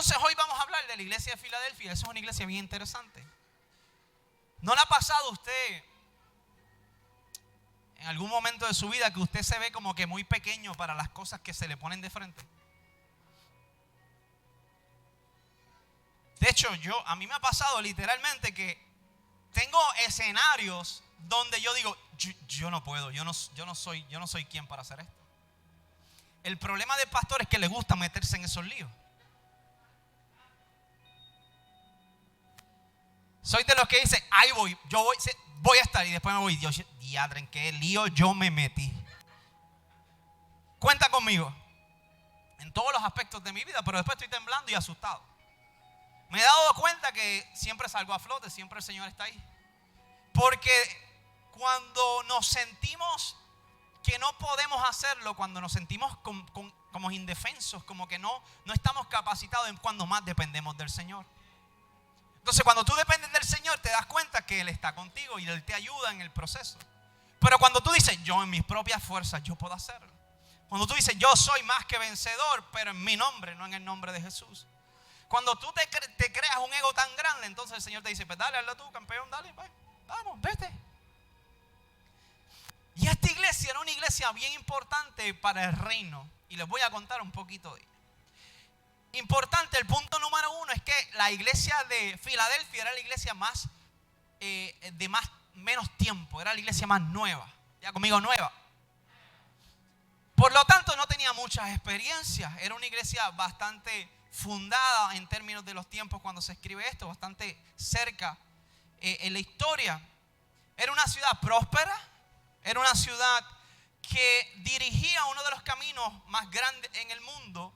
Entonces hoy vamos a hablar de la iglesia de Filadelfia. Esa es una iglesia bien interesante. ¿No le ha pasado a usted en algún momento de su vida que usted se ve como que muy pequeño para las cosas que se le ponen de frente? De hecho, a mí me ha pasado literalmente que tengo escenarios donde yo digo, yo no puedo, yo no soy quien para hacer esto. El problema del pastor es que le gusta meterse en esos líos. Soy de los que dicen, ahí voy, voy a estar, y después me voy. Dios, diadre, ¿en qué lío yo me metí? Cuenta conmigo en todos los aspectos de mi vida, pero después estoy temblando y asustado. Me he dado cuenta que siempre salgo a flote, siempre el Señor está ahí. Porque cuando nos sentimos que no podemos hacerlo, cuando nos sentimos como indefensos, como que no estamos capacitados, es cuando más dependemos del Señor. Entonces, cuando tú dependes del Señor, te das cuenta que Él está contigo y Él te ayuda en el proceso. Pero cuando tú dices, yo en mis propias fuerzas, yo puedo hacerlo. Cuando tú dices, yo soy más que vencedor, pero en mi nombre, no en el nombre de Jesús. Cuando tú te creas un ego tan grande, entonces el Señor te dice, pues dale, hazlo tú, campeón, dale, pues, vamos, vete. Y esta iglesia era una iglesia bien importante para el reino. Y les voy a contar un poquito de ella. Importante, el punto número 1 es que la iglesia de Filadelfia era la iglesia menos tiempo, era la iglesia más nueva. Ya conmigo, nueva. Por lo tanto, no tenía muchas experiencias. Era una iglesia bastante fundada en términos de los tiempos cuando se escribe esto, bastante cerca en la historia. Era una ciudad próspera, era una ciudad que dirigía uno de los caminos más grandes en el mundo,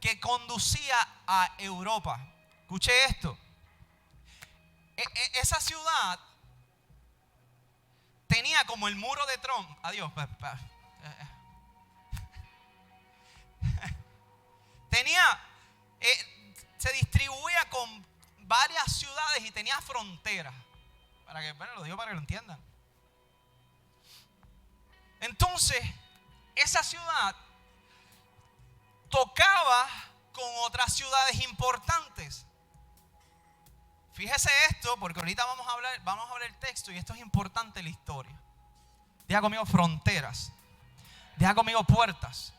que conducía a Europa. Escuche esto. Esa ciudad tenía como el muro de Trump. Adiós. Se distribuía con varias ciudades y tenía fronteras. Lo digo para que lo entiendan. Entonces, esa ciudad tocaba con otras ciudades importantes. Fíjese esto, porque ahorita vamos a hablar el texto, y esto es importante en la historia. Diga conmigo fronteras. Diga conmigo puertas.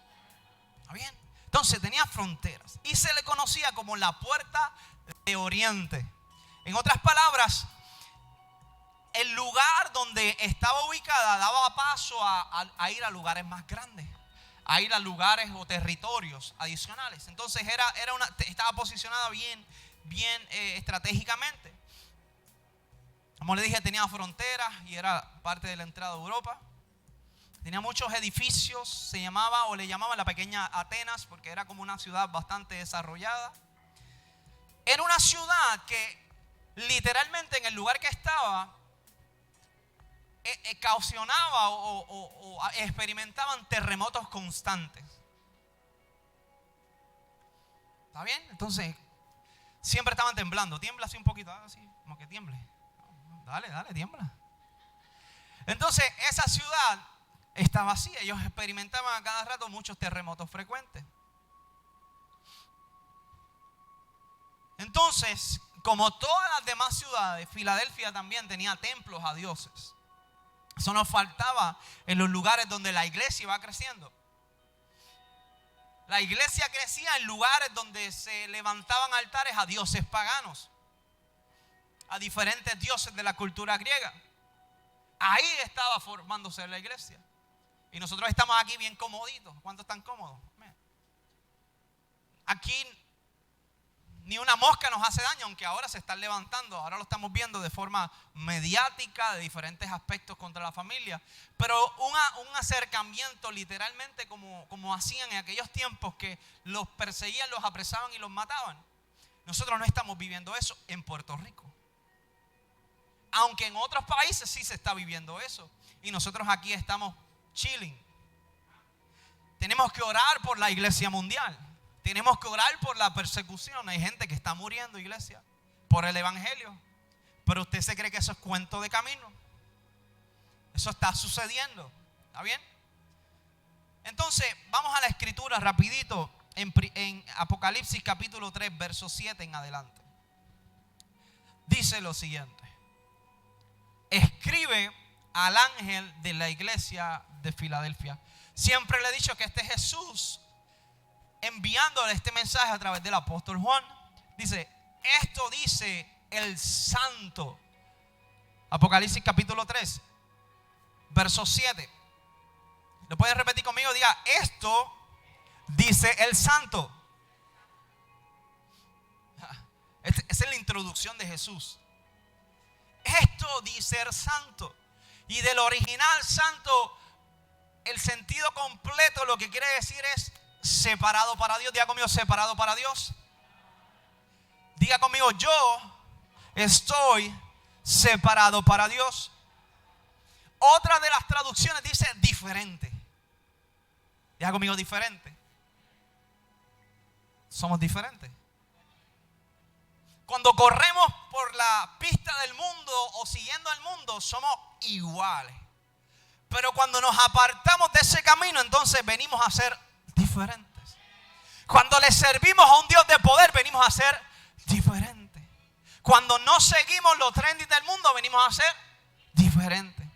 ¿Está bien? Entonces tenía fronteras y se le conocía como la puerta de Oriente. En otras palabras, el lugar donde estaba ubicada daba paso a ir a lugares más grandes, a ir a lugares o territorios adicionales. Entonces estaba posicionada bien estratégicamente. Como le dije, tenía fronteras y era parte de la entrada a Europa. Tenía muchos edificios, le llamaban la pequeña Atenas, porque era como una ciudad bastante desarrollada. Era una ciudad que literalmente en el lugar que estaba ocasionaba o experimentaban terremotos constantes. ¿Está bien? Entonces, siempre estaban temblando. Tiembla así un poquito, así, como que tiemble. Dale, tiembla. Entonces, esa ciudad estaba así. Ellos experimentaban a cada rato muchos terremotos frecuentes. Entonces, como todas las demás ciudades, Filadelfia también tenía templos a dioses. Eso nos faltaba en los lugares donde la iglesia iba creciendo. La iglesia crecía en lugares donde se levantaban altares a dioses paganos, a diferentes dioses de la cultura griega. Ahí estaba formándose la iglesia. Y nosotros estamos aquí bien comoditos. ¿Cuántos están cómodos? Aquí ni una mosca nos hace daño, aunque ahora se están levantando. Ahora lo estamos viendo de forma mediática, de diferentes aspectos contra la familia. Pero un acercamiento literalmente como hacían en aquellos tiempos, que los perseguían, los apresaban y los mataban. Nosotros no estamos viviendo eso en Puerto Rico. Aunque en otros países sí se está viviendo eso. Y nosotros aquí estamos chilling. Tenemos que orar por la iglesia mundial. Tenemos que orar por la persecución. Hay gente que está muriendo, iglesia, por el evangelio. Pero usted se cree que eso es cuento de camino. Eso está sucediendo. ¿Está bien? Entonces, vamos a la escritura rapidito. en Apocalipsis capítulo 3, verso 7 en adelante. Dice lo siguiente: escribe al ángel de la iglesia de Filadelfia. Siempre le he dicho que este es Jesús enviándole este mensaje a través del apóstol Juan. Dice, esto dice el santo. Apocalipsis capítulo 3, verso 7. ¿Lo pueden repetir conmigo? Diga, esto dice el santo. Esa es la introducción de Jesús. Esto dice el santo. Y del original santo, el sentido completo lo que quiere decir es separado para Dios. Diga conmigo, separado para Dios. Diga conmigo, yo estoy separado para Dios. Otra de las traducciones dice diferente. Diga conmigo, diferente. Somos diferentes. Cuando corremos por la pista del mundo o siguiendo al mundo, somos iguales. Pero cuando nos apartamos de ese camino, entonces venimos a ser diferentes. Cuando le servimos a un Dios de poder, venimos a ser diferentes. Cuando no seguimos los trending del mundo, venimos a ser diferentes.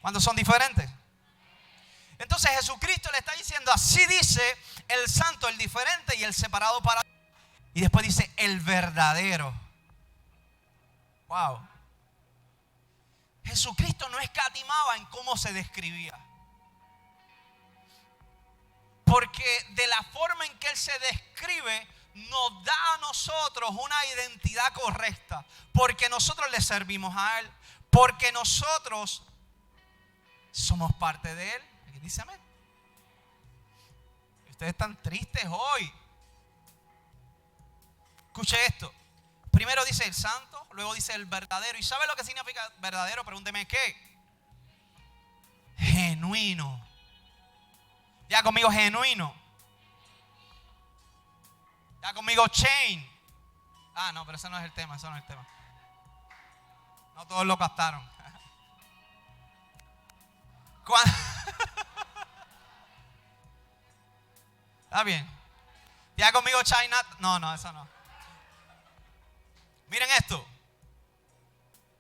¿Cuántos son diferentes? Entonces Jesucristo le está diciendo, así dice el santo, el diferente y el separado para Dios. Y después dice el verdadero. Wow. Jesucristo no escatimaba en cómo se describía. Porque de la forma en que Él se describe, nos da a nosotros una identidad correcta. Porque nosotros le servimos a Él. Porque nosotros somos parte de Él. Aquí dice amén. Ustedes están tristes hoy. Escuche esto. Primero dice el santo, luego dice el verdadero. ¿Y sabe lo que significa verdadero? Pregúnteme qué. Genuino. Ya conmigo, genuino. Ya conmigo, chain. Ah, no, pero ese no es el tema, eso no es el tema. No todos lo captaron. Está bien. Ya conmigo, China. No, eso no. Miren esto.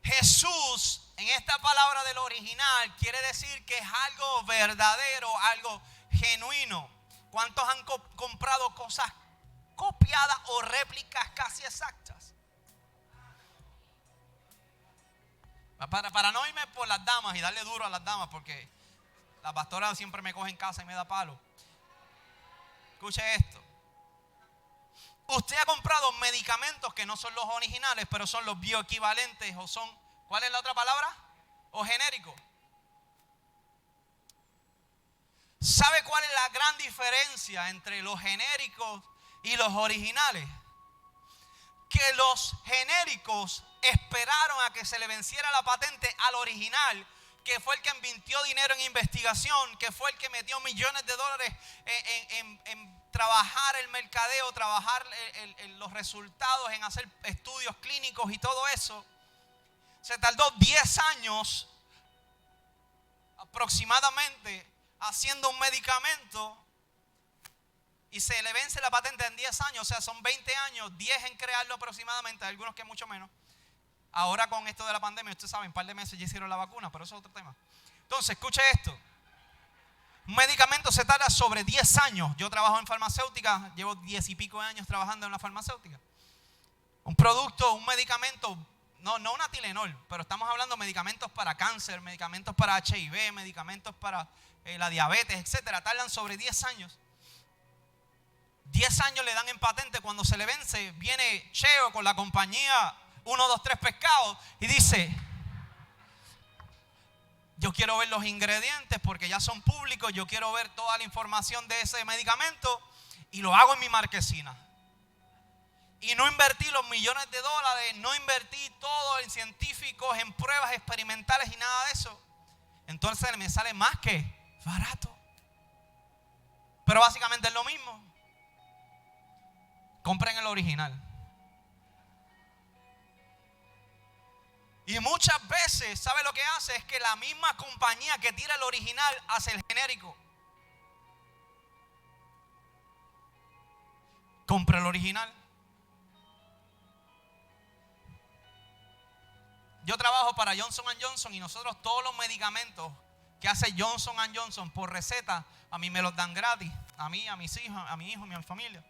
Jesús, en esta palabra del original, quiere decir que es algo verdadero, algo genuino. ¿Cuántos han comprado cosas copiadas o réplicas casi exactas? Para no irme por las damas y darle duro a las damas, porque la pastora siempre me coge en casa y me da palo. Escuche esto. Usted ha comprado medicamentos que no son los originales, pero son los bioequivalentes o son, ¿cuál es la otra palabra? O genéricos. ¿Sabe cuál es la gran diferencia entre los genéricos y los originales? Que los genéricos esperaron a que se le venciera la patente al original, que fue el que invirtió dinero en investigación, que fue el que metió millones de dólares en trabajar el mercadeo, trabajar los resultados, en hacer estudios clínicos y todo eso. Se tardó 10 años aproximadamente haciendo un medicamento y se le vence la patente en 10 años, o sea, son 20 años, 10 en crearlo aproximadamente, algunos que mucho menos. Ahora con esto de la pandemia, ustedes saben, un par de meses ya hicieron la vacuna, pero eso es otro tema. Entonces, escuche esto. Un medicamento se tarda sobre 10 años. Yo trabajo en farmacéutica, llevo 10 y pico de años trabajando en la farmacéutica. Un producto, un medicamento, no una Tylenol, pero estamos hablando de medicamentos para cáncer, medicamentos para HIV, medicamentos para la diabetes, etcétera. Tardan sobre 10 años. 10 años le dan en patente. Cuando se le vence, viene Cheo con la compañía 1, 2, 3 pescados y dice: yo quiero ver los ingredientes porque ya son públicos, yo quiero ver toda la información de ese medicamento y lo hago en mi marquesina. Y no invertí los millones de dólares, no invertí todo en científicos, en pruebas experimentales y nada de eso. Entonces me sale más que barato. Pero básicamente es lo mismo. Compren el original. Y muchas veces, ¿sabe lo que hace? Es que la misma compañía que tira el original hace el genérico. compre el original. Yo trabajo para Johnson & Johnson y nosotros todos los medicamentos que hace Johnson & Johnson por receta, a mí me los dan gratis. A mí, a mis hijos, a mi hijo, a mi familia.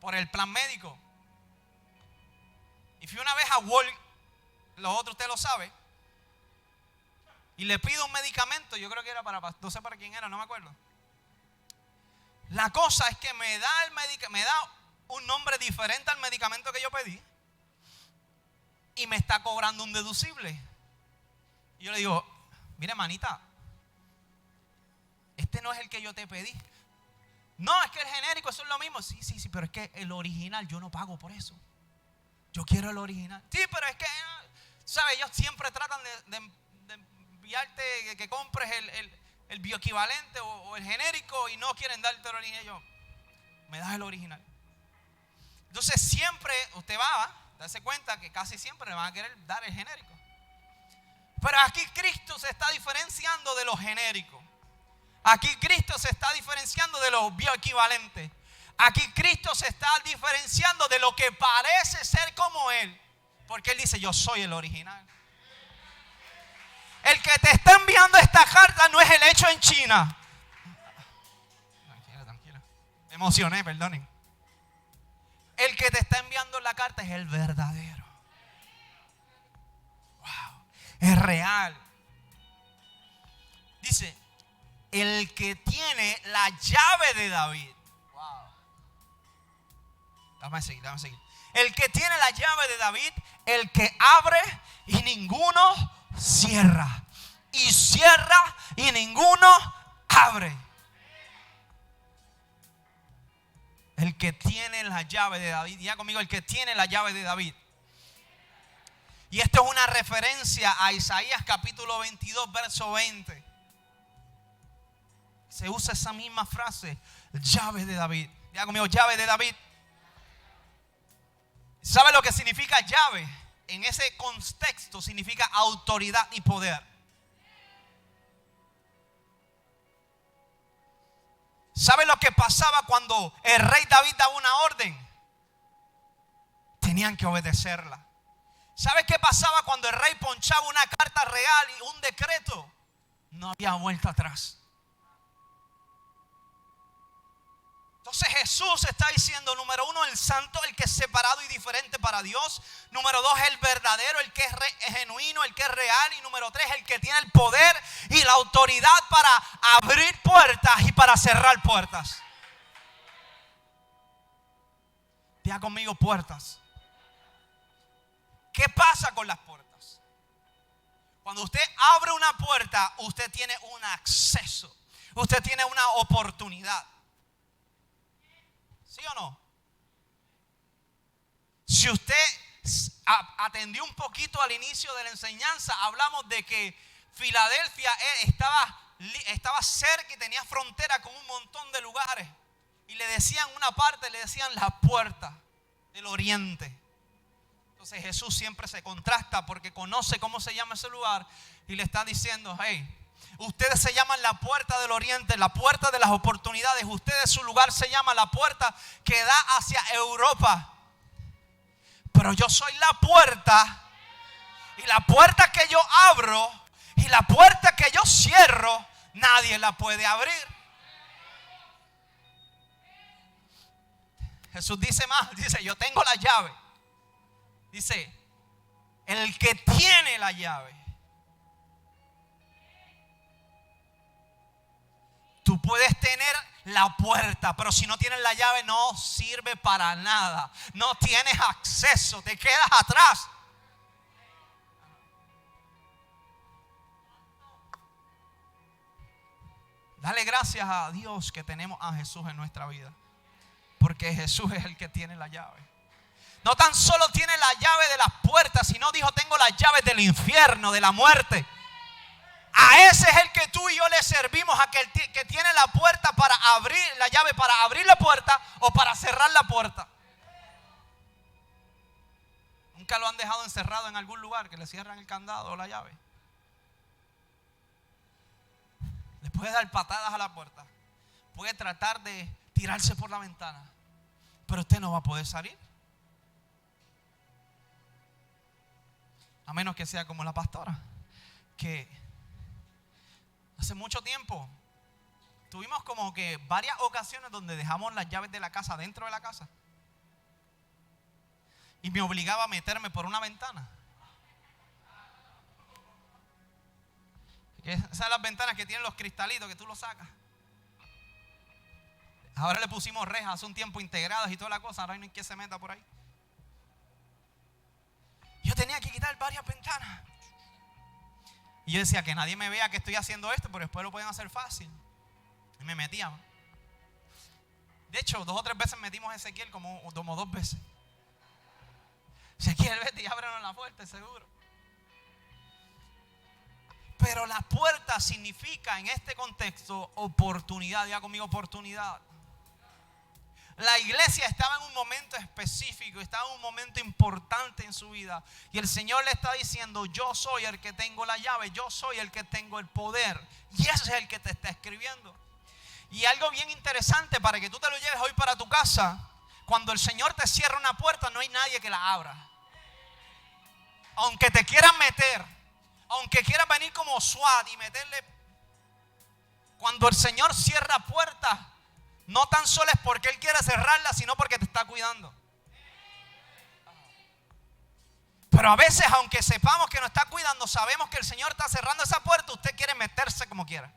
Por el plan médico. Y fui una vez a Walgreens, los otros usted lo sabe, y le pido un medicamento, yo creo que era no sé para quién era, no me acuerdo. La cosa es que me da un nombre diferente al medicamento que yo pedí y me está cobrando un deducible. Y yo le digo, mire manita, este no es el que yo te pedí. No, es que el genérico, eso es lo mismo. Sí, pero es que el original yo no pago por eso. Yo quiero el original. Sí, pero es que, ¿sabes? Ellos siempre tratan de enviarte que compres el bioequivalente o el genérico y no quieren darte el original. Yo, me das el original. Entonces siempre usted va a darse cuenta que casi siempre le van a querer dar el genérico. Pero aquí Cristo se está diferenciando de los genéricos. Aquí Cristo se está diferenciando de los bioequivalentes. Aquí Cristo se está diferenciando de lo que parece ser como Él. Porque Él dice, yo soy el original. El que te está enviando esta carta no es el hecho en China. Tranquila. Me emocioné, perdonen. El que te está enviando la carta es el verdadero. Wow. Es real. Dice, el que tiene la llave de David. Wow. Dame seguir. El que tiene la llave de David, el que abre y ninguno cierra. Y cierra y ninguno abre. El que tiene la llave de David. Ya conmigo, el que tiene la llave de David. Y esto es una referencia a Isaías capítulo 22, verso 20. Se usa esa misma frase, llave de David. Ya conmigo, llave de David. ¿Sabe lo que significa llave? En ese contexto significa autoridad y poder. ¿Sabe lo que pasaba cuando el rey David daba una orden? Tenían que obedecerla. ¿Sabe qué pasaba cuando el rey ponchaba una carta real y un decreto? No había vuelta atrás. Entonces Jesús está diciendo, número uno, el santo, el que es separado y diferente para Dios. Número dos, el verdadero, el que es genuino, el que es real. Y número tres, el que tiene el poder y la autoridad para abrir puertas y para cerrar puertas. Diga conmigo, puertas. ¿Qué pasa con las puertas? Cuando usted abre una puerta, usted tiene un acceso. Usted tiene una oportunidad. ¿Sí o no? Si usted atendió un poquito al inicio de la enseñanza, hablamos de que Filadelfia estaba cerca y tenía frontera con un montón de lugares. Y le decían una parte, le decían la puerta del oriente. Entonces Jesús siempre se contrasta porque conoce cómo se llama ese lugar y le está diciendo, hey, ustedes se llaman la puerta del oriente, la puerta de las oportunidades. Ustedes, su lugar se llama la puerta que da hacia Europa. Pero yo soy la puerta, y la puerta que yo abro y la puerta que yo cierro, nadie la puede abrir. Jesús dice más, dice, yo tengo la llave. Dice, el que tiene la llave. Tú puedes tener la puerta, pero si no tienes la llave no sirve para nada. No tienes acceso, te quedas atrás. Dale gracias a Dios que tenemos a Jesús en nuestra vida, porque Jesús es el que tiene la llave. No tan solo tiene la llave de las puertas, sino dijo, tengo las llaves del infierno, de la muerte. A ese es el que tú y yo le servimos, a aquel que tiene la puerta para abrir, la llave para abrir la puerta o para cerrar la puerta. ¿Nunca lo han dejado encerrado en algún lugar que le cierran el candado o la llave? Le puede dar patadas a la puerta, puede tratar de tirarse por la ventana, pero usted no va a poder salir. A menos que sea como la pastora, que hace mucho tiempo tuvimos como que varias ocasiones donde dejamos las llaves de la casa dentro de la casa. Y me obligaba a meterme por una ventana. Esas son las ventanas que tienen los cristalitos que tú los sacas. Ahora le pusimos rejas hace un tiempo integradas y toda la cosa. Ahora no hay quien se meta por ahí. Yo tenía que quitar varias ventanas. Y yo decía que nadie me vea que estoy haciendo esto, pero después lo pueden hacer fácil. Y me metía. De hecho, 2 o 3 veces metimos a Ezequiel como 2 veces. Ezequiel, vete y ábrenos la puerta, seguro. Pero la puerta significa en este contexto oportunidad. Diga conmigo, oportunidad. La iglesia estaba en un momento específico, estaba en un momento importante en su vida. Y el Señor le está diciendo, yo soy el que tengo la llave, yo soy el que tengo el poder. Y ese es el que te está escribiendo. Y algo bien interesante para que tú te lo lleves hoy para tu casa. Cuando el Señor te cierra una puerta, no hay nadie que la abra. Aunque te quieran meter, aunque quieras venir como SWAT y meterle. Cuando el Señor cierra puertas, no tan solo es porque Él quiere cerrarla, sino porque te está cuidando. Pero a veces, aunque sepamos que nos está cuidando, sabemos que el Señor está cerrando esa puerta, usted quiere meterse como quiera.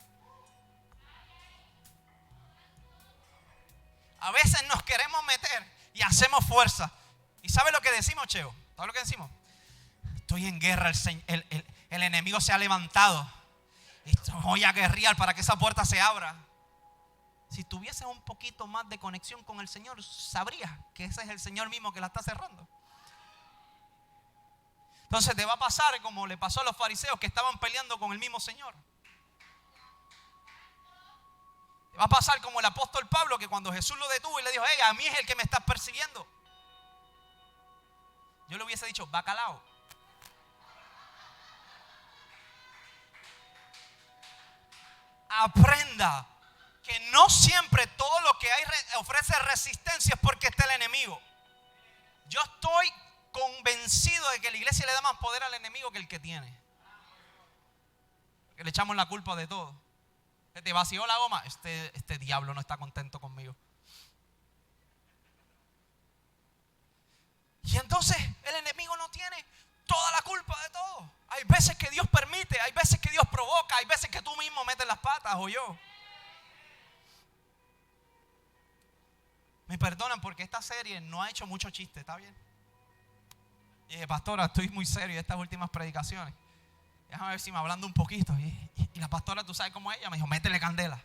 A veces nos queremos meter y hacemos fuerza. ¿Y sabe lo que decimos, Cheo? ¿Sabe lo que decimos? Estoy en guerra, el enemigo se ha levantado. Y voy a guerrear para que esa puerta se abra. Si tuvieses un poquito más de conexión con el Señor, sabrías que ese es el Señor mismo que la está cerrando. Entonces te va a pasar como le pasó a los fariseos que estaban peleando con el mismo Señor. Te va a pasar como el apóstol Pablo, que cuando Jesús lo detuvo y le dijo, hey, a mí es el que me estás persiguiendo. Yo le hubiese dicho, bacalao. Aprenda que no siempre todo lo que hay ofrece resistencia es porque está el enemigo. Yo estoy convencido de que la iglesia le da más poder al enemigo que el que tiene. Porque le echamos la culpa de todo. Te vació la goma, este diablo no está contento conmigo. Y entonces el enemigo no tiene toda la culpa de todo. Hay veces que Dios permite, hay veces que Dios provoca, hay veces que tú mismo metes las patas o yo. Me perdonan porque esta serie no ha hecho mucho chiste, ¿está bien? Y dije, pastora, estoy muy serio en estas últimas predicaciones. Déjame ver si me hablando un poquito. Y la pastora, tú sabes cómo es ella, me dijo, métele candela.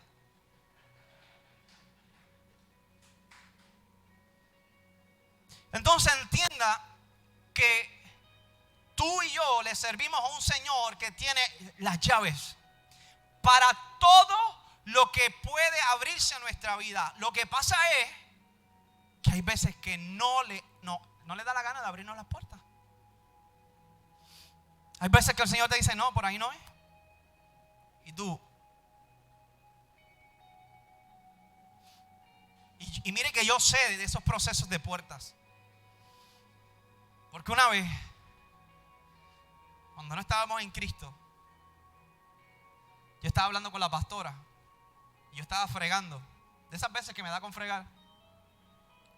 Entonces entienda que tú y yo le servimos a un Señor que tiene las llaves para todo lo que puede abrirse en nuestra vida. Lo que pasa es que hay veces que no le da la gana de abrirnos las puertas. Hay veces que el Señor te dice, no, por ahí no es. Y tú. Y mire que yo sé de esos procesos de puertas. Porque una vez, cuando no estábamos en Cristo, yo estaba hablando con la pastora. Y yo estaba fregando. De esas veces que me da con fregar.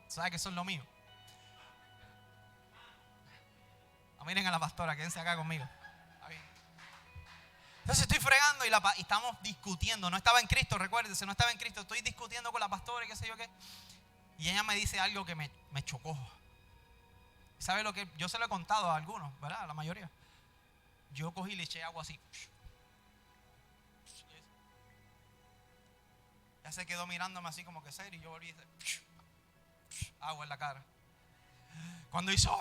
¿Sabes que eso es lo mío? Miren a la pastora, quédense acá conmigo. Entonces estoy fregando y estamos discutiendo. No estaba en Cristo, recuérdense, no estaba en Cristo. Estoy discutiendo con la pastora y qué sé yo qué. Y ella me dice algo que me chocó. ¿Sabe lo que? Yo se lo he contado a algunos, ¿verdad? A la mayoría. Yo cogí y le eché agua así. Ya se quedó mirándome así como que serio. Y yo volví y hice agua en la cara. Cuando hizo,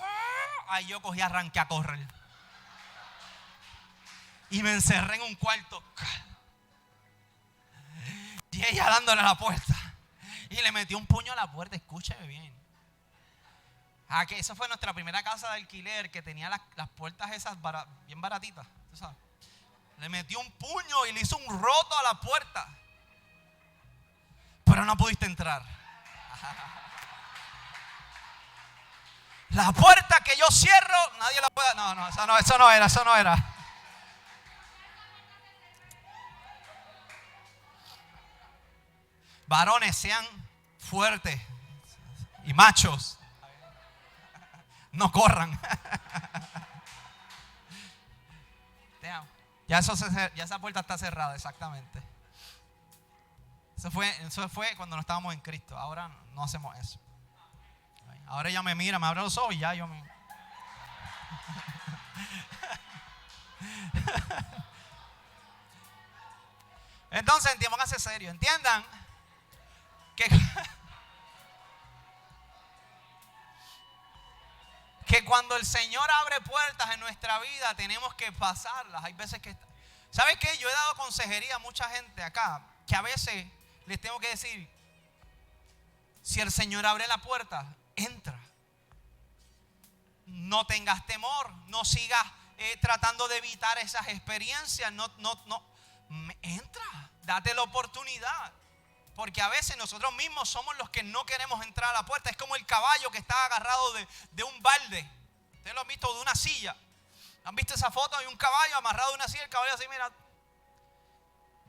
ahí yo cogí, arranqué a correr. Y me encerré en un cuarto. Y ella dándole a la puerta. Y le metió un puño a la puerta. Escúcheme bien. Que esa fue nuestra primera casa de alquiler que tenía las puertas esas bien baratitas. ¿Tú sabes? Le metió un puño y le hizo un roto a la puerta. Pero no pudiste entrar. La puerta que yo cierro, nadie la puede. No, eso no era. Varones, sean fuertes y machos. No corran. Ya esa puerta está cerrada, exactamente. Eso fue cuando no estábamos en Cristo. Ahora no hacemos eso. Ahora ella me mira, me abre los ojos y ya yo me... Entonces, pónganse serio. Entiendan que cuando el Señor abre puertas en nuestra vida, tenemos que pasarlas. Hay veces que... ¿Sabes qué? Yo he dado consejería a mucha gente acá, que a veces les tengo que decir, si el Señor abre la puerta, entra. No tengas temor, no sigas tratando de evitar esas experiencias. No. Entra, date la oportunidad. Porque a veces nosotros mismos somos los que no queremos entrar a la puerta. Es como el caballo que está agarrado de un balde. Ustedes lo han visto, de una silla. ¿Han visto esa foto? Hay un caballo amarrado de una silla. El caballo así, mira.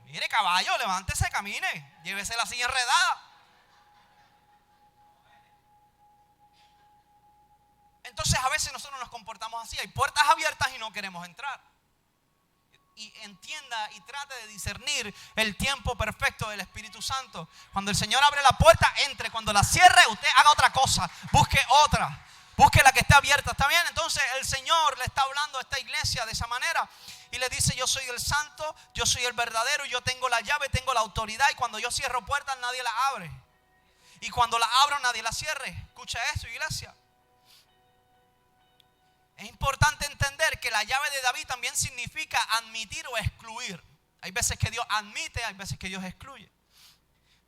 Mire, caballo, levántese, camine. Llévese la silla enredada. Entonces a veces nosotros nos comportamos así. Hay puertas abiertas y no queremos entrar. Y entienda y trate de discernir el tiempo perfecto del Espíritu Santo. Cuando el Señor abre la puerta, entre. Cuando la cierre, usted haga otra cosa. Busque otra. Busque la que esté abierta. ¿Está bien? Entonces el Señor le está hablando a esta iglesia de esa manera. Y le dice, yo soy el santo, yo soy el verdadero. Yo tengo la llave, tengo la autoridad. Y cuando yo cierro puertas, nadie la abre. Y cuando la abro, nadie la cierre. Escucha esto, iglesia. Es importante entender que la llave de David también significa admitir o excluir. Hay veces que Dios admite, hay veces que Dios excluye.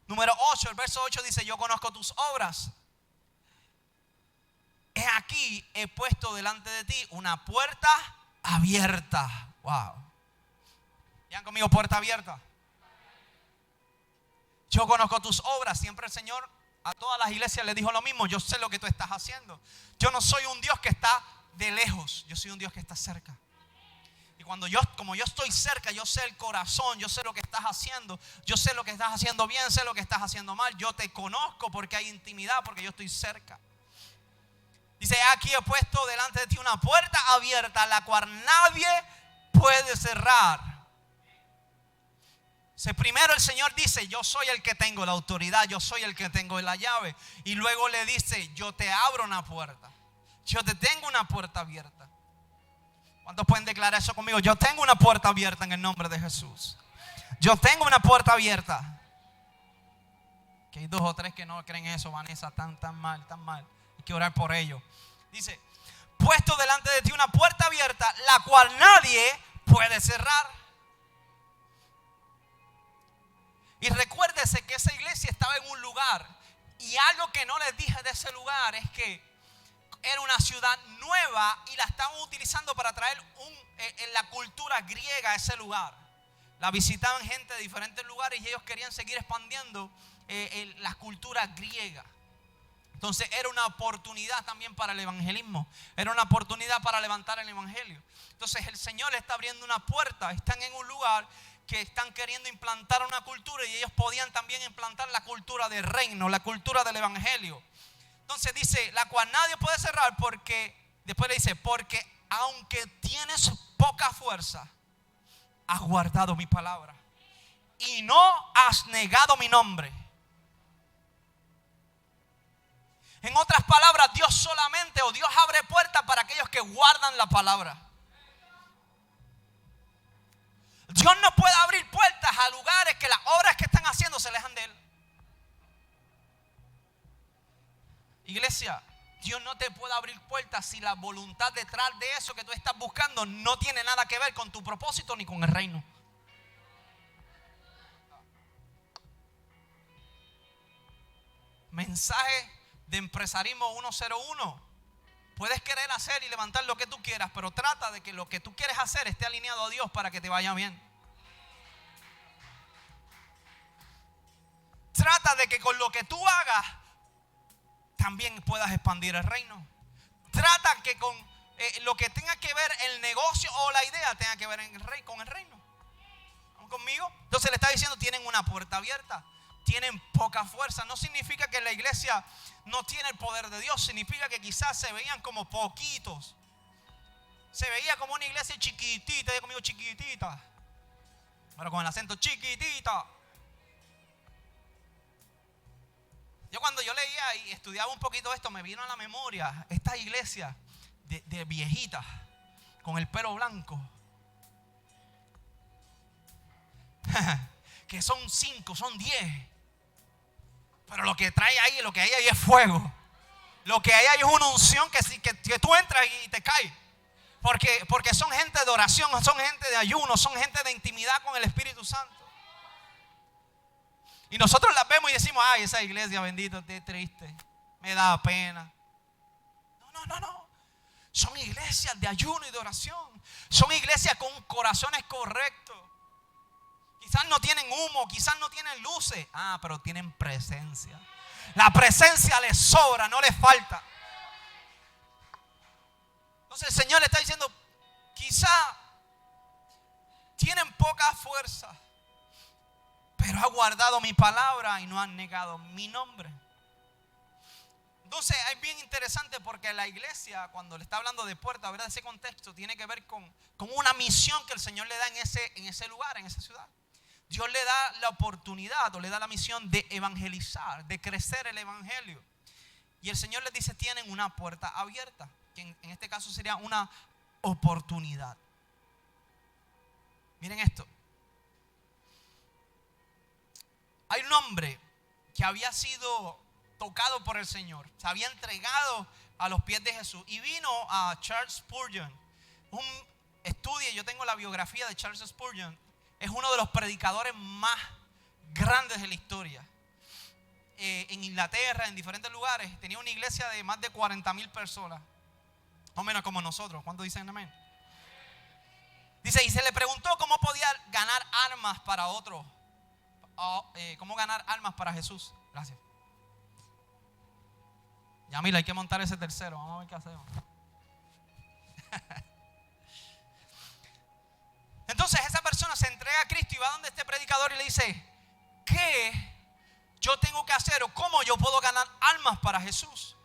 Número 8, el verso 8 dice, yo conozco tus obras. He aquí, he puesto delante de ti una puerta abierta. Wow. ¿Ya han conmigo puerta abierta? Yo conozco tus obras. Siempre el Señor a todas las iglesias le dijo lo mismo. Yo sé lo que tú estás haciendo. Yo no soy un Dios que está de lejos, yo soy un Dios que está cerca. Y como yo estoy cerca, yo sé el corazón, yo sé lo que estás haciendo, yo sé lo que estás haciendo bien, sé lo que estás haciendo mal. Yo te conozco porque hay intimidad, porque yo estoy cerca. Dice, aquí he puesto delante de ti una puerta abierta, la cual nadie puede cerrar. Primero el Señor dice, yo soy el que tengo la autoridad, yo soy el que tengo la llave. Y luego le dice, yo te abro una puerta. Yo te tengo una puerta abierta. ¿Cuántos pueden declarar eso conmigo? Yo tengo una puerta abierta en el nombre de Jesús. Yo tengo una puerta abierta. Que hay 2 o 3 que no creen eso, Vanessa, tan mal. Hay que orar por ellos. Dice, puesto delante de ti una puerta abierta, la cual nadie puede cerrar. Y recuérdese que esa iglesia estaba en un lugar. Y algo que no les dije de ese lugar es que era una ciudad nueva y la estaban utilizando para traer en la cultura griega a ese lugar. La visitaban gente de diferentes lugares y ellos querían seguir expandiendo la cultura griega. Entonces era una oportunidad también para el evangelismo. Era una oportunidad para levantar el evangelio. Entonces el Señor le está abriendo una puerta. Están en un lugar que están queriendo implantar una cultura y ellos podían también implantar la cultura del reino, la cultura del evangelio. Entonces dice, la cual nadie puede cerrar porque, después le dice, porque aunque tienes poca fuerza, has guardado mi palabra y no has negado mi nombre. En otras palabras, Dios abre puertas para aquellos que guardan la palabra. Dios no puede abrir puertas a lugares que las obras que están haciendo se alejan de Él. Iglesia, Dios no te puede abrir puertas si la voluntad detrás de eso que tú estás buscando no tiene nada que ver con tu propósito ni con el reino. Mensaje de Empresarismo 101. Puedes querer hacer y levantar lo que tú quieras, pero trata de que lo que tú quieres hacer esté alineado a Dios para que te vaya bien. Trata de que con lo que tú hagas también puedas expandir el reino. que con lo que tenga que ver el negocio o la idea tenga que ver con el reino. ¿Están conmigo? Entonces le está diciendo, tienen una puerta abierta, tienen poca fuerza. No significa que la iglesia no tiene el poder de Dios, significa que quizás se veían como poquitos. Se veía como una iglesia chiquitita, diga conmigo chiquitita, pero con el acento chiquitita. Yo cuando yo leía y estudiaba un poquito esto, me vino a la memoria esta iglesia de viejitas con el pelo blanco. Que son 5, son 10. Pero lo que trae ahí, lo que hay ahí es fuego. Lo que hay ahí es una unción que tú entras y te caes. Porque son gente de oración, son gente de ayuno, son gente de intimidad con el Espíritu Santo. Y nosotros las vemos y decimos, ay, esa iglesia bendita, es triste, me da pena. No. Son iglesias de ayuno y de oración. Son iglesias con corazones correctos. Quizás no tienen humo, quizás no tienen luces. Pero tienen presencia. La presencia les sobra, no les falta. Entonces el Señor le está diciendo, quizá tienen poca fuerza, pero ha guardado mi palabra y no han negado mi nombre. Entonces es bien interesante porque la iglesia, cuando le está hablando de puerta, ¿verdad? Ese contexto tiene que ver con una misión que el Señor le da en ese lugar, en esa ciudad. Dios le da la oportunidad o le da la misión de evangelizar, de crecer el evangelio. Y el Señor les dice, tienen una puerta abierta, que en este caso sería una oportunidad. Miren esto. Hay un hombre que había sido tocado por el Señor, se había entregado a los pies de Jesús y vino a Charles Spurgeon. Estudie, yo tengo la biografía de Charles Spurgeon. Es uno de los predicadores más grandes de la historia. En Inglaterra, en diferentes lugares, tenía una iglesia de más de 40,000 personas. O menos como nosotros. ¿Cuántos dicen amén? Dice, y se le preguntó cómo podía ganar almas para otros. ¿Cómo ganar almas para Jesús? Gracias. Ya mira, hay que montar ese tercero. Vamos a ver qué hacemos. Entonces esa persona se entrega a Cristo y va donde este predicador y le dice, ¿qué yo tengo que hacer o cómo yo puedo ganar almas para Jesús?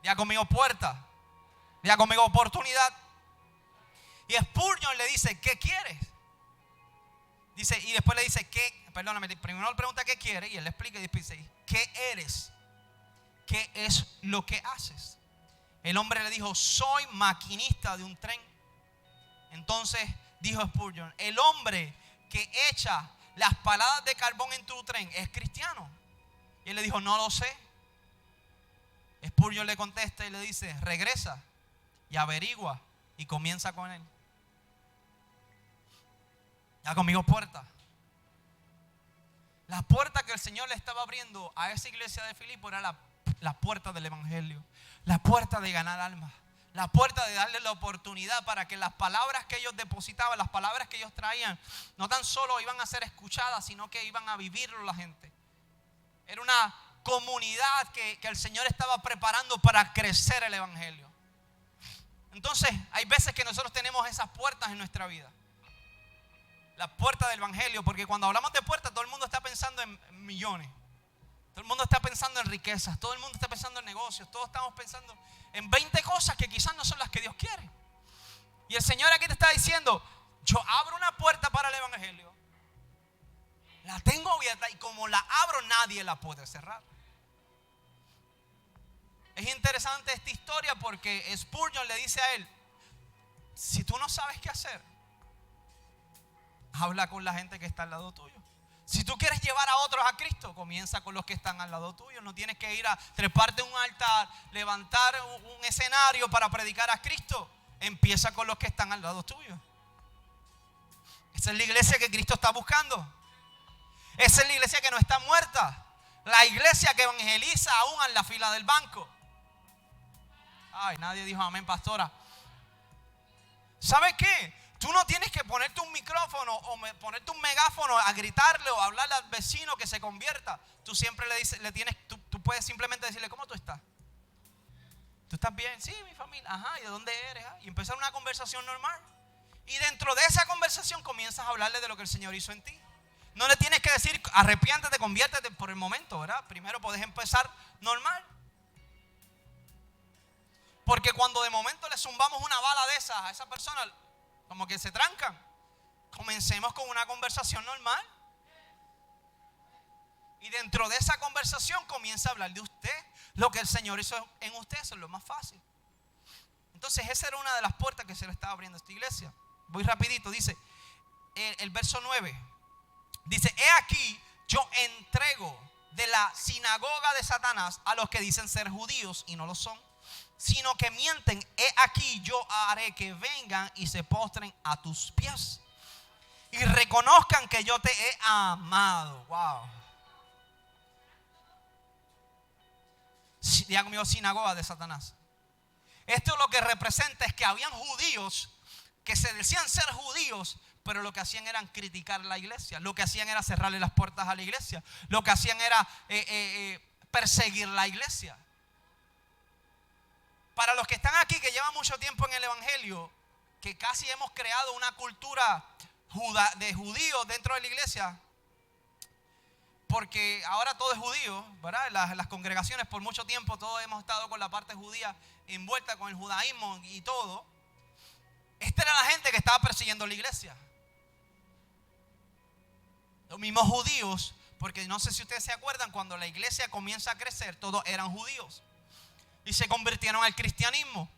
Diga conmigo puerta. Diga conmigo oportunidad. Y Spurgeon le dice, ¿qué quieres? Dice, y después le dice, primero le pregunta qué quiere y él le explica y dice, ¿qué eres? ¿Qué es lo que haces? El hombre le dijo, soy maquinista de un tren. Entonces dijo Spurgeon, el hombre que echa las paladas de carbón en tu tren es cristiano. Y él le dijo, no lo sé. Spurgeon le contesta y le dice, regresa y averigua y comienza con él. Ya conmigo puerta. La puerta que el Señor le estaba abriendo a esa iglesia de Filipo era la puerta del evangelio, la puerta de ganar almas, la puerta de darle la oportunidad para que las palabras que ellos depositaban, las palabras que ellos traían, no tan solo iban a ser escuchadas, sino que iban a vivirlo la gente. Era una comunidad que el Señor estaba preparando para crecer el evangelio. Entonces, hay veces que nosotros tenemos esas puertas en nuestra vida. La puerta del evangelio, porque cuando hablamos de puertas, todo el mundo está pensando en millones. Todo el mundo está pensando en riquezas, todo el mundo está pensando en negocios, todos estamos pensando en 20 cosas que quizás no son las que Dios quiere. Y el Señor aquí te está diciendo, yo abro una puerta para el evangelio, la tengo abierta y como la abro nadie la puede cerrar. Es interesante esta historia porque Spurgeon le dice a él, si tú no sabes qué hacer, habla con la gente que está al lado tuyo. Si tú quieres llevar a otros a Cristo, comienza con los que están al lado tuyo. No tienes que ir a treparte un altar, levantar un escenario para predicar a Cristo. Empieza con los que están al lado tuyo. Esa es la iglesia que Cristo está buscando. Esa es la iglesia que no está muerta. La iglesia que evangeliza aún en la fila del banco. Ay, nadie dijo amén, pastora. ¿Sabes qué? Tú no tienes que ponerte un micrófono o ponerte un megáfono a gritarle o hablarle al vecino que se convierta. Tú siempre le dices, tú puedes simplemente decirle, ¿cómo tú estás? ¿Tú estás bien? Sí, mi familia. Ajá, ¿y de dónde eres? Y empezar una conversación normal. Y dentro de esa conversación comienzas a hablarle de lo que el Señor hizo en ti. No le tienes que decir, arrepiéntete, conviértete por el momento, ¿verdad? Primero podés empezar normal. Porque cuando de momento le zumbamos una bala de esas a esa persona, como que se trancan. Comencemos con una conversación normal. Y dentro de esa conversación comienza a hablar de usted. Lo que el Señor hizo en usted, eso es lo más fácil. Entonces esa era una de las puertas que se le estaba abriendo a esta iglesia. Voy rapidito, dice el verso 9. Dice, he aquí yo entrego de la sinagoga de Satanás a los que dicen ser judíos y no lo son, sino que mienten. He aquí yo haré que vengan y se postren a tus pies y reconozcan que yo te he amado. Wow. Diga conmigo, sinagoga de Satanás. Esto lo que representa es que habían judíos que se decían ser judíos, pero lo que hacían era criticar la iglesia. Lo que hacían era cerrarle las puertas a la iglesia. Lo que hacían era perseguir la iglesia. Para los que están aquí, que llevan mucho tiempo en el evangelio, que casi hemos creado una cultura de judíos dentro de la iglesia, porque ahora todo es judío, ¿verdad? Las congregaciones por mucho tiempo todos hemos estado con la parte judía envuelta con el judaísmo y todo. Esta era la gente que estaba persiguiendo la iglesia. Los mismos judíos, porque no sé si ustedes se acuerdan, cuando la iglesia comienza a crecer, todos eran judíos. Y se convirtieron al cristianismo.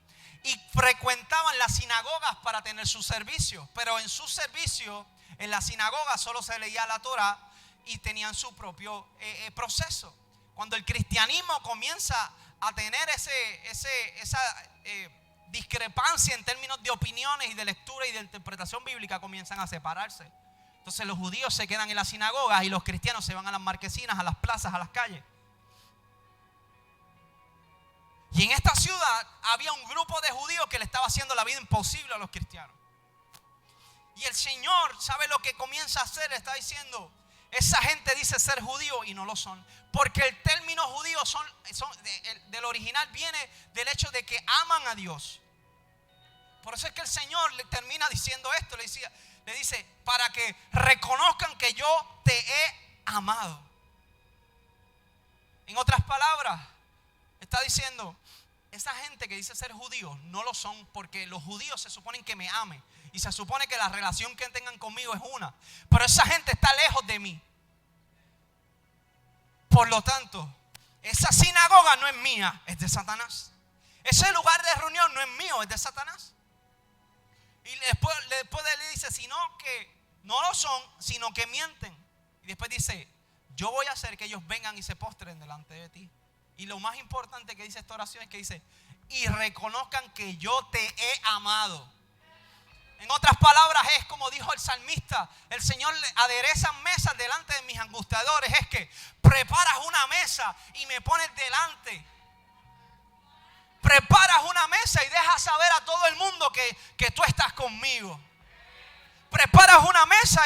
Y frecuentaban las sinagogas para tener su servicio. Pero en su servicio, en la sinagoga solo se leía la Torá y tenían su propio proceso. Cuando el cristianismo comienza a tener esa discrepancia en términos de opiniones y de lectura y de interpretación bíblica, comienzan a separarse. Entonces los judíos se quedan en las sinagogas y los cristianos se van a las marquesinas, a las plazas, a las calles. Y en esta ciudad había un grupo de judíos que le estaba haciendo la vida imposible a los cristianos. Y el Señor, ¿sabe lo que comienza a hacer? Le está diciendo, esa gente dice ser judío y no lo son. Porque el término judío del original viene del hecho de que aman a Dios. Por eso es que el Señor le termina diciendo esto. Le dice, para que reconozcan que yo te he amado. En otras palabras, está diciendo, esa gente que dice ser judíos no lo son, porque los judíos se suponen que me amen y se supone que la relación que tengan conmigo es una, pero esa gente está lejos de mí. Por lo tanto, esa sinagoga no es mía, es de Satanás. Ese lugar de reunión no es mío, es de Satanás. Y después le dice, sino que no lo son, sino que mienten. Y después dice, yo voy a hacer que ellos vengan y se postren delante de ti. Y lo más importante que dice esta oración es que dice, y reconozcan que yo te he amado. En otras palabras, es como dijo el salmista, el Señor adereza mesas delante de mis angustiadores. Es que preparas una mesa y me pones delante. Preparas una mesa y dejas saber a todo el mundo que tú estás conmigo. Preparas una mesa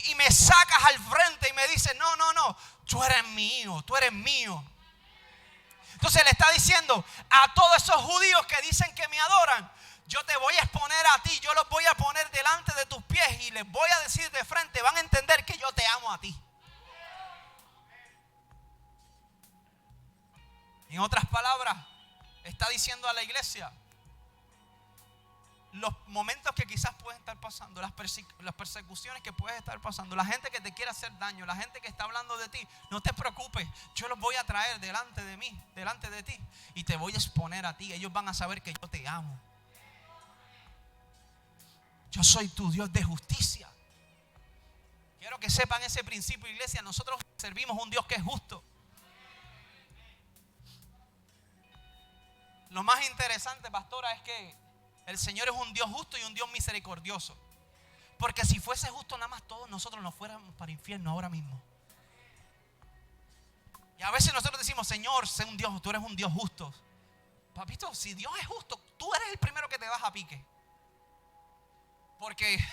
y me sacas al frente y me dices, no, tú eres mío, tú eres mío. Entonces le está diciendo a todos esos judíos que dicen que me adoran, yo te voy a exponer a ti, yo los voy a poner delante de tus pies y les voy a decir de frente, van a entender que yo te amo a ti. En otras palabras, está diciendo a la iglesia, los momentos que quizás pueden estar pasando, las persecuciones que puedes estar pasando, la gente que te quiere hacer daño, la gente que está hablando de ti, no te preocupes, yo los voy a traer delante de mí, delante de ti, y te voy a exponer a ti. Ellos van a saber que yo te amo. Yo soy tu Dios de justicia. Quiero que sepan ese principio, iglesia. Nosotros servimos un Dios que es justo. Lo más interesante, pastora, es que el Señor es un Dios justo y un Dios misericordioso. Porque si fuese justo nada más, todos nosotros nos fuéramos para el infierno ahora mismo. Y a veces nosotros decimos, Señor, sé un Dios, tú eres un Dios justo. Papito, si Dios es justo, tú eres el primero que te vas a pique. Porque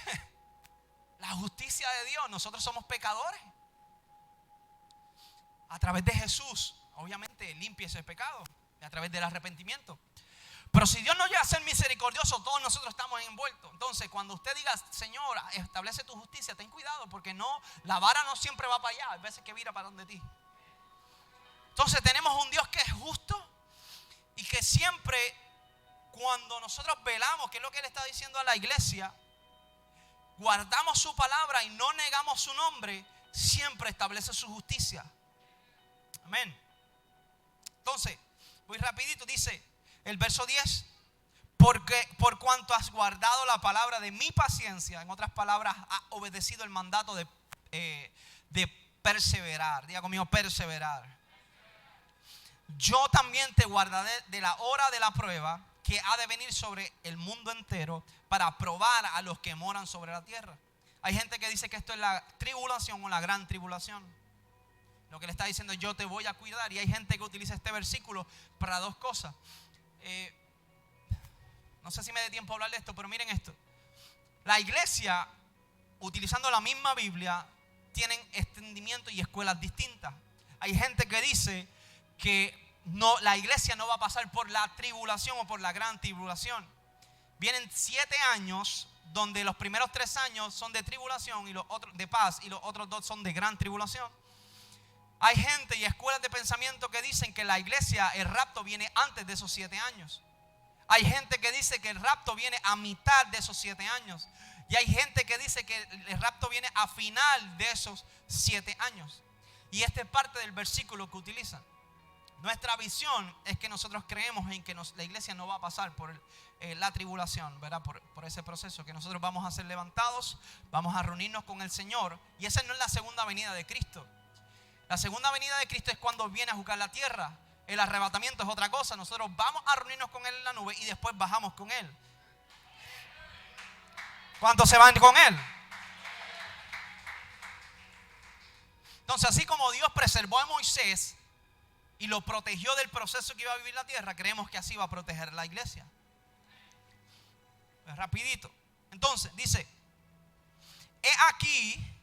la justicia de Dios, nosotros somos pecadores. A través de Jesús, obviamente, limpia ese pecado. A través del arrepentimiento. Pero si Dios no llega a ser misericordioso, todos nosotros estamos envueltos. Entonces, cuando usted diga, Señor, establece tu justicia, ten cuidado, porque no, la vara no siempre va para allá. Hay veces que vira para donde ti. Entonces, tenemos un Dios que es justo y que siempre, cuando nosotros velamos, que es lo que Él está diciendo a la iglesia, guardamos su palabra y no negamos su nombre, siempre establece su justicia. Amén. Entonces, voy rapidito, dice el verso 10, porque por cuanto has guardado la palabra de mi paciencia, en otras palabras, has obedecido el mandato de perseverar. Diga conmigo, perseverar. Yo también te guardaré de la hora de la prueba que ha de venir sobre el mundo entero para probar a los que moran sobre la tierra. Hay gente que dice que esto es la tribulación o la gran tribulación. Lo que le está diciendo, yo te voy a cuidar. Y hay gente que utiliza este versículo para dos cosas. No sé si me dé tiempo a hablar de esto, pero miren esto. La iglesia, utilizando la misma Biblia, tienen extendimiento y escuelas distintas. Hay gente que dice que no, la iglesia no va a pasar por la tribulación o por la gran tribulación. Vienen 7 años donde los primeros 3 años son de tribulación y los otros de paz y los otros 2 son de gran tribulación. Hay gente y escuelas de pensamiento que dicen que la iglesia, el rapto viene antes de esos 7 años. Hay gente que dice que el rapto viene a mitad de esos 7 años. Y hay gente que dice que el rapto viene a final de esos 7 años. Y esta es parte del versículo que utilizan. Nuestra visión es que nosotros creemos en que la iglesia no va a pasar por la tribulación, ¿verdad? Por ese proceso, que nosotros vamos a ser levantados, vamos a reunirnos con el Señor. Y esa no es la segunda venida de Cristo. La segunda venida de Cristo es cuando viene a juzgar la tierra. El arrebatamiento es otra cosa. Nosotros vamos a reunirnos con Él en la nube y después bajamos con Él. ¿Cuántos se van con Él? Entonces, así como Dios preservó a Moisés y lo protegió del proceso que iba a vivir la tierra, creemos que así va a proteger la iglesia. Pues rapidito. Entonces, dice, he aquí,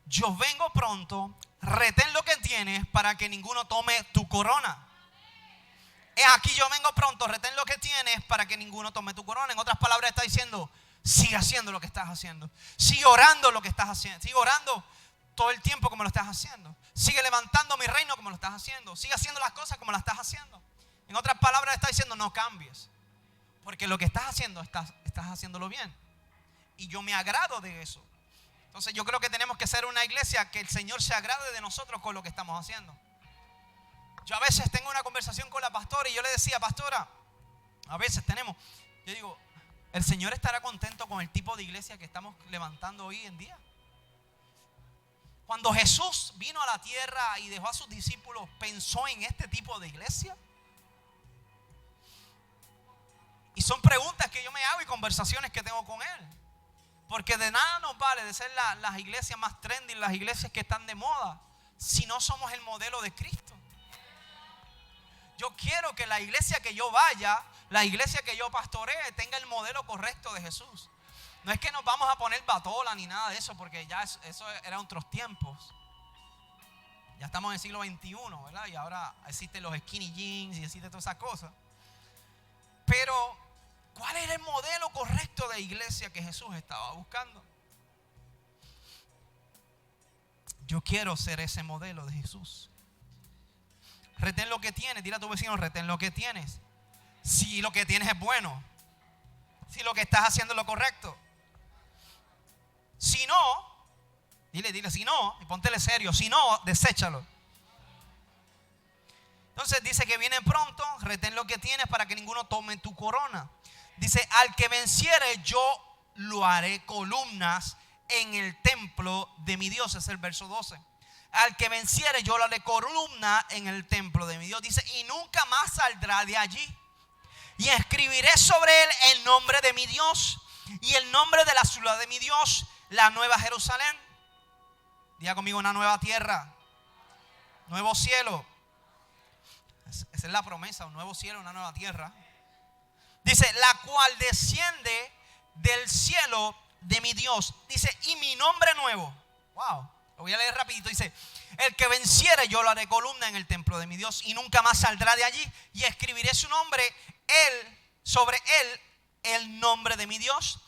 yo vengo pronto, retén lo que tienes para que ninguno tome tu corona. He aquí, yo vengo pronto, retén lo que tienes para que ninguno tome tu corona. En otras palabras está diciendo, sigue haciendo lo que estás haciendo. Sigue orando lo que estás haciendo. Sigue orando todo el tiempo como lo estás haciendo. Sigue levantando mi reino como lo estás haciendo. Sigue haciendo las cosas como las estás haciendo. En otras palabras está diciendo, no cambies. Porque lo que estás haciendo, estás haciéndolo bien. Y yo me agrado de eso. Entonces yo creo que tenemos que ser una iglesia que el Señor se agrade de nosotros con lo que estamos haciendo. Yo a veces tengo una conversación con la pastora y yo le decía, pastora, a veces yo digo, ¿el Señor estará contento con el tipo de iglesia que estamos levantando hoy en día? Cuando Jesús vino a la tierra y dejó a sus discípulos, ¿pensó en este tipo de iglesia? Y son preguntas que yo me hago y conversaciones que tengo con Él. Porque de nada nos vale de ser las iglesias más trendy, las iglesias que están de moda, si no somos el modelo de Cristo. Yo quiero que la iglesia que yo vaya, la iglesia que yo pastoree, tenga el modelo correcto de Jesús. No es que nos vamos a poner batola ni nada de eso, porque ya eso eran otros tiempos. Ya estamos en el siglo XXI, ¿verdad? Y ahora existen los skinny jeans y existen todas esas cosas. Pero, ¿cuál era el modelo correcto de iglesia que Jesús estaba buscando? Yo quiero ser ese modelo de Jesús. Retén lo que tienes. Dile a tu vecino, retén lo que tienes. Si lo que tienes es bueno. Si lo que estás haciendo es lo correcto. Si no, dile, si no, y póntele serio. Si no, deséchalo. Entonces dice que viene pronto, retén lo que tienes para que ninguno tome tu corona. Dice, al que venciere yo lo haré columnas en el templo de mi Dios. Es el verso 12. Al que venciere yo lo haré columna en el templo de mi Dios. Dice, y nunca más saldrá de allí. Y escribiré sobre él el nombre de mi Dios y el nombre de la ciudad de mi Dios, la nueva Jerusalén. Diga conmigo, una nueva tierra, nuevo cielo. Esa es la promesa, un nuevo cielo, una nueva tierra. Dice, la cual desciende del cielo de mi Dios. Dice, y mi nombre nuevo. Wow, lo voy a leer rapidito. Dice, el que venciere yo lo haré columna en el templo de mi Dios y nunca más saldrá de allí. Y escribiré su nombre él el nombre de mi Dios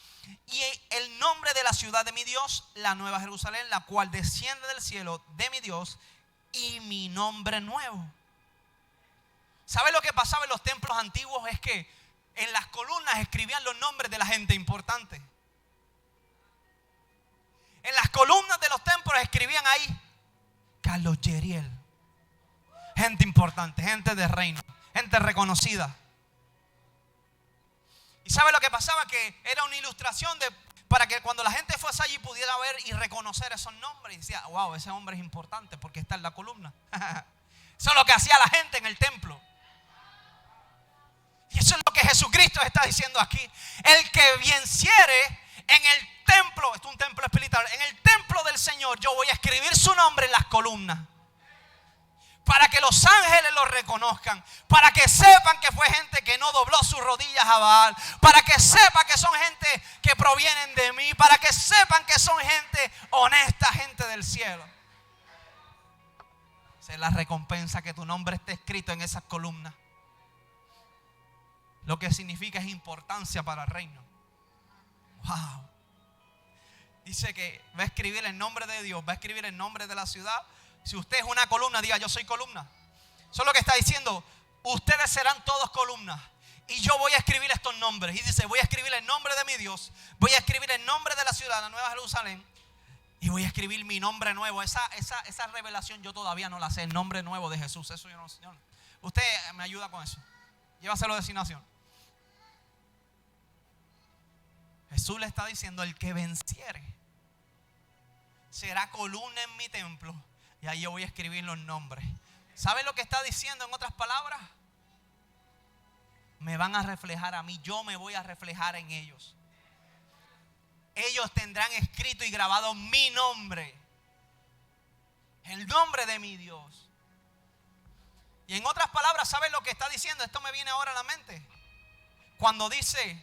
y el nombre de la ciudad de mi Dios, la nueva Jerusalén, la cual desciende del cielo de mi Dios, y mi nombre nuevo. ¿Sabe lo que pasaba en los templos antiguos? Es que en las columnas escribían los nombres de la gente importante. En las columnas de los templos escribían ahí Carlos Yeriel. Gente importante, gente de reino, gente reconocida. ¿Y sabe lo que pasaba? Que era una ilustración para que cuando la gente fuese allí pudiera ver y reconocer esos nombres. Y decía, wow, ese hombre es importante porque está en la columna. Eso es lo que hacía la gente en el templo. Y eso es lo que Jesucristo está diciendo aquí. El que venciere en el templo, esto es un templo espiritual, en el templo del Señor, yo voy a escribir su nombre en las columnas. Para que los ángeles lo reconozcan. Para que sepan que fue gente que no dobló sus rodillas a Baal. Para que sepan que son gente que provienen de mí. Para que sepan que son gente honesta, gente del cielo. Esa es la recompensa, que tu nombre esté escrito en esas columnas. Lo que significa es importancia para el reino. Wow. Dice que va a escribir el nombre de Dios, va a escribir el nombre de la ciudad. Si usted es una columna, diga yo soy columna. Eso es lo que está diciendo. Ustedes serán todos columnas. Y yo voy a escribir estos nombres. Y dice, voy a escribir el nombre de mi Dios. Voy a escribir el nombre de la ciudad, la nueva Jerusalén. Y voy a escribir mi nombre nuevo. Esa revelación yo todavía no la sé. El nombre nuevo de Jesús. Eso yo no sé. Usted me ayuda con eso. Llévaselo de designación. Jesús le está diciendo, el que venciere será columna en mi templo. Y ahí yo voy a escribir los nombres. ¿Sabe lo que está diciendo en otras palabras? Me van a reflejar a mí. Yo me voy a reflejar en ellos. Ellos tendrán escrito y grabado mi nombre. El nombre de mi Dios. Y en otras palabras, ¿sabe lo que está diciendo? Esto me viene ahora a la mente. Cuando dice,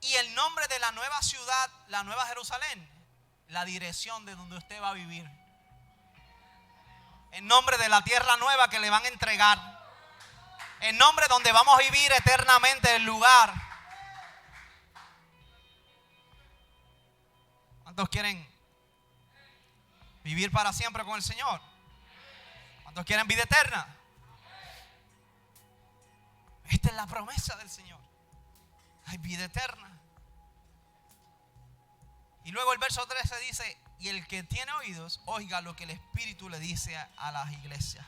y el nombre de la nueva ciudad, la nueva Jerusalén, la dirección de donde usted va a vivir. En nombre de la tierra nueva que le van a entregar. En nombre donde vamos a vivir eternamente, el lugar. ¿Cuántos quieren vivir para siempre con el Señor? ¿Cuántos quieren vida eterna? Esta es la promesa del Señor. Hay vida eterna. Y luego el verso 13 dice, y el que tiene oídos, oiga lo que el Espíritu le dice a las iglesias.